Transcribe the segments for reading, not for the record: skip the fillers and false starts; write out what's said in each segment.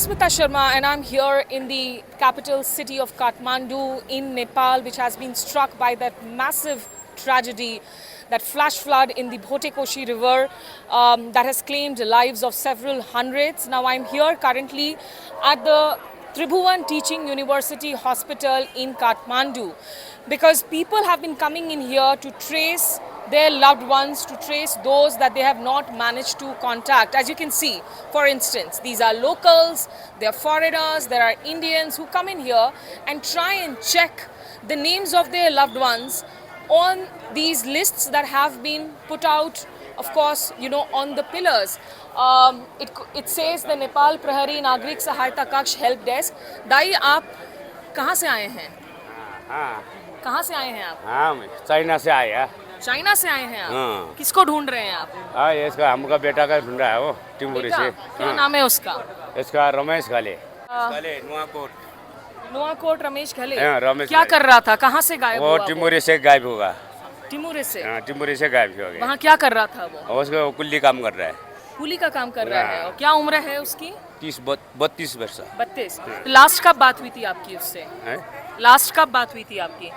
Smita Sharma and I'm here in the capital city of Kathmandu in Nepal, which has been struck by that massive tragedy, that flash flood in the Bhotekoshi river that has claimed the lives of several hundreds. Now I'm here currently at the Tribhuvan Teaching University Hospital in Kathmandu because people have been coming in here to trace their loved ones, to trace those that they have not managed to contact. As you can see, for instance, these are locals, they are foreigners, there are Indians who come in here and try and check the names of their loved ones on these lists that have been put out, of course, on the pillars. It says the Nepal Prahari Nagrik Sahayata Kaksh Help Desk. दाई आप कहाँ से आए हैं? हाँ कहाँ से आए हैं आप? हाँ मैं चाइना से आया। चाइना से आए हैं आप? हाँ। किसको ढूंढ रहे हैं आप? हाँ ये इसका हमका बेटा का ढूंढा है वो टिम्बुरी से। क्या नाम है उसका? इसका रमेश घाले। घाले नुआकोट। नुआकोट रमेश घले। हाँ, रमेश क्या घले। कर रहा था? कहाँ से गायब वो हुआ? टिम्बुरी से गायब होगा। टिमुरे से। हाँ टिम्बुरी से गायब हो गया। वहाँ क्या कर रहा था वो? और उसका कुल्ली काम कर रहा है। कूली का काम कर रहा है। और क्या उम्र है उसकी? 32 वर्ष। 32। लास्ट कब बात हुई थी आपकी उससे? हैं? लास्ट कब बात हुई थी आपकी?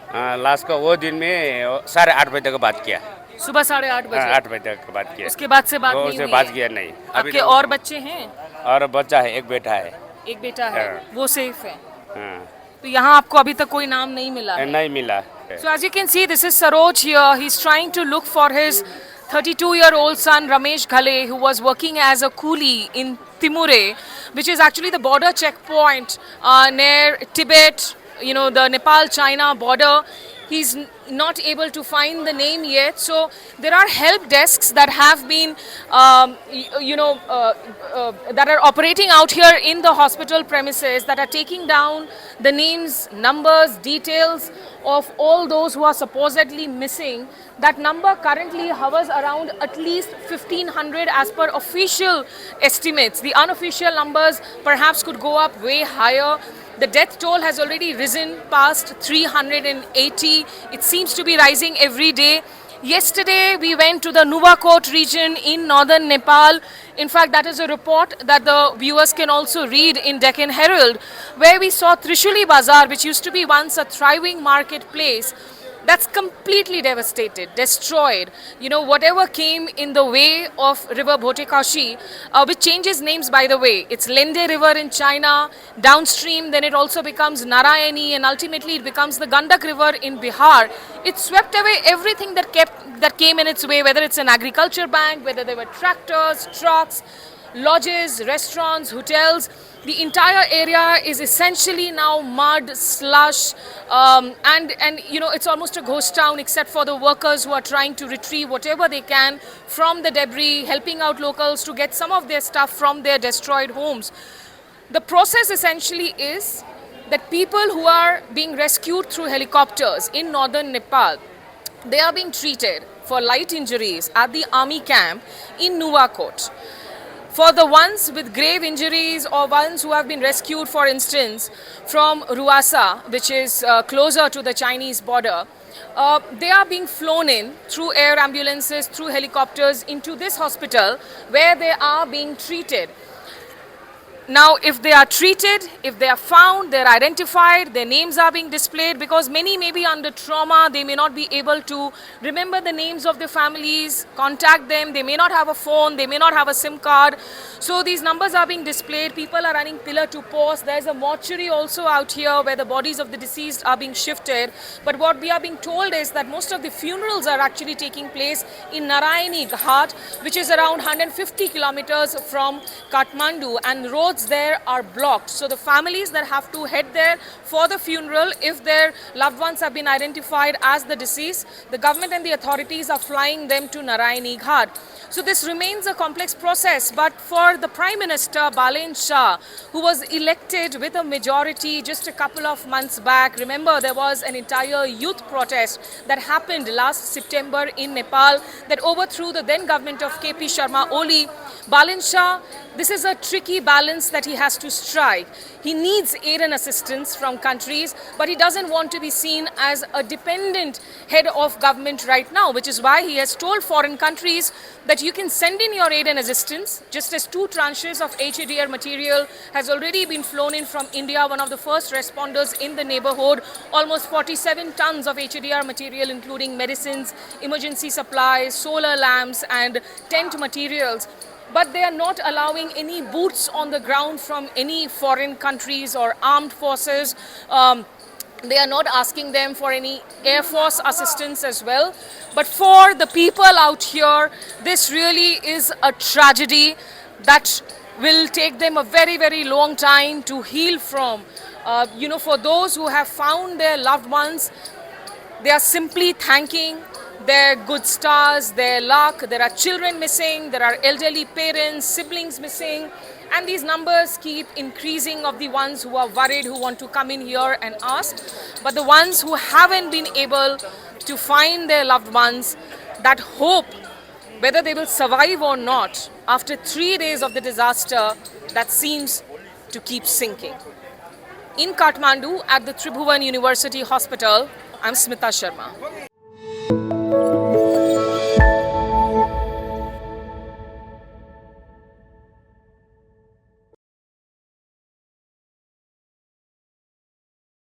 हाँ लास्ट का वो दिन में 8:30 बजे तक बात किया। सुबह 8:30 बजे। 8 बजे तक बात किया। उसके बाद से बात वो नहीं उससे हुई बात है? किया नहीं। आपके और बच्चे हैं? और बच्चा है, एक बेटा है। एक बेटा है, हाँ। वो सेफ है। हाँ तो यहाँ आपको अभी तक कोई नाम नहीं मिला है? नहीं मिला। So as you can see, this is Saroj here. He's trying to look for his 32-year-old son Ramesh Ghale, who was working as a coolie in Timure, which is actually the border checkpoint near Tibet, the Nepal-China border. He's not able to find the name yet. So there are help desks that have been, that are operating out here in the hospital premises that are taking down the names, numbers, details of all those who are supposedly missing. That number currently hovers around at least 1,500 as per official estimates. The unofficial numbers perhaps could go up way higher. The death toll has already risen past 380. It seems to be rising every day. Yesterday, we went to the Nuwakot region in northern Nepal. In fact, that is a report that the viewers can also read in Deccan Herald, where we saw Trishuli Bazaar, which used to be once a thriving marketplace. That's completely devastated, destroyed. Whatever came in the way of River Bhotekoshi, which changes names, by the way. It's Lende River in China. Downstream, then it also becomes Narayani, and ultimately it becomes the Gandak River in Bihar. It swept away everything that came in its way, whether it's an agriculture bank, whether there were tractors, trucks, lodges, restaurants, hotels. The entire area is essentially now mud, slush, and it's almost a ghost town except for the workers who are trying to retrieve whatever they can from the debris, helping out locals to get some of their stuff from their destroyed homes. The process essentially is that people who are being rescued through helicopters in northern Nepal, they are being treated for light injuries at the army camp in Nuwakot. For the ones with grave injuries or ones who have been rescued, for instance, from Ruasa, which is closer to the Chinese border, they are being flown in through air ambulances, through helicopters into this hospital where they are being treated. Now, if they are treated, if they are found, they are identified, their names are being displayed, because many may be under trauma, they may not be able to remember the names of their families, contact them, they may not have a phone, they may not have a SIM card. So these numbers are being displayed, people are running pillar to post. There's a mortuary also out here where the bodies of the deceased are being shifted. But what we are being told is that most of the funerals are actually taking place in Narayani Ghat, which is around 150 kilometers from Kathmandu, and roads there are blocked. So the families that have to head there for the funeral, if their loved ones have been identified as the deceased, the government and the authorities are flying them to Narayani Ghat. So this remains a complex process, but for the Prime Minister Balen Shah, who was elected with a majority just a couple of months back, remember there was an entire youth protest that happened last September in Nepal that overthrew the then government of KP Sharma Oli. Balin Shah, this is a tricky balance that he has to strike. He needs aid and assistance from countries, but he doesn't want to be seen as a dependent head of government right now, which is why he has told foreign countries that you can send in your aid and assistance, just as 2 tranches of HADR material has already been flown in from India, one of the first responders in the neighborhood. Almost 47 tons of HADR material, including medicines, emergency supplies, solar lamps, and tent materials. But they are not allowing any boots on the ground from any foreign countries or armed forces. They are not asking them for any Air Force assistance as well. But for the people out here, this really is a tragedy that will take them a very, very long time to heal from. For those who have found their loved ones, they are simply thanking their good stars, their luck. There are children missing, there are elderly parents, siblings missing, and these numbers keep increasing of the ones who are worried, who want to come in here and ask. But the ones who haven't been able to find their loved ones, that hope, whether they will survive or not, after 3 days of the disaster, that seems to keep sinking. In Kathmandu, at the Tribhuvan University Hospital, I'm Smita Sharma.